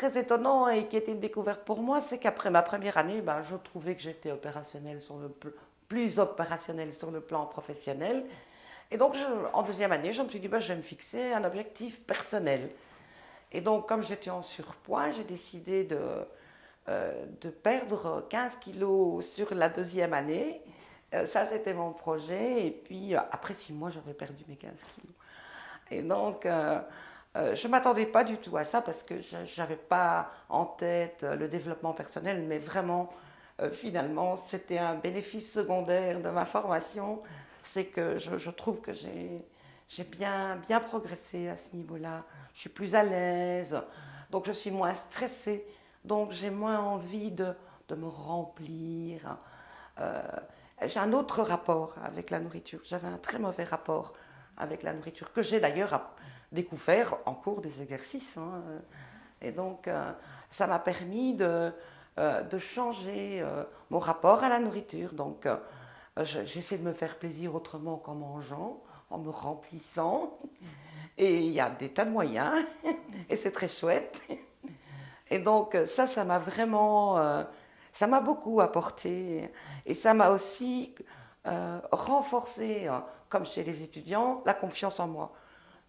très étonnant et qui était une découverte pour moi, c'est qu'après ma première année, ben, je trouvais que j'étais opérationnelle plus opérationnelle sur le plan professionnel. Et donc, en deuxième année, je me suis dit, ben, je vais me fixer un objectif personnel. Et donc, comme j'étais en surpoids, j'ai décidé de perdre 15 kilos sur la deuxième année. Ça, c'était mon projet. Et puis, après 6 mois, j'avais perdu mes 15 kilos. Et donc, je ne m'attendais pas du tout à ça parce que je n'avais pas en tête le développement personnel, mais vraiment, finalement, c'était un bénéfice secondaire de ma formation. C'est que je trouve que j'ai bien progressé à ce niveau-là. Je suis plus à l'aise, donc je suis moins stressée, donc j'ai moins envie de me remplir. Euh, j'ai un autre rapport avec la nourriture. J'avais un très mauvais rapport avec la nourriture, que j'ai d'ailleurs découvert en cours des exercices. Hein. Et donc, ça m'a permis de changer mon rapport à la nourriture. Donc, j'essaie de me faire plaisir autrement qu'en mangeant, en me remplissant. Et il y a des tas de moyens, et c'est très chouette. Et donc, ça m'a vraiment, ça m'a beaucoup apporté. Et ça m'a aussi renforcé, comme chez les étudiants, la confiance en moi.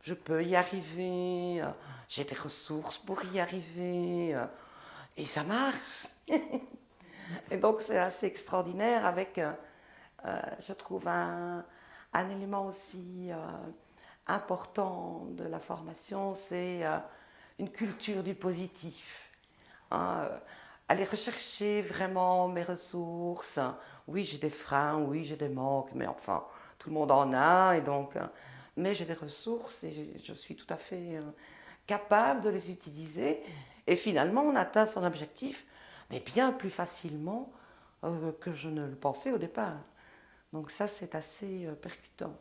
Je peux y arriver, j'ai des ressources pour y arriver, et ça marche. Et donc, c'est assez extraordinaire avec, je trouve, un élément aussi important de la formation, c'est une culture du positif. Hein, aller rechercher vraiment mes ressources. Oui, j'ai des freins, oui, j'ai des manques, mais enfin, tout le monde en a, et donc, mais j'ai des ressources et je suis tout à fait capable de les utiliser. Et finalement, on atteint son objectif, mais bien plus facilement que je ne le pensais au départ. Donc ça, c'est assez percutant.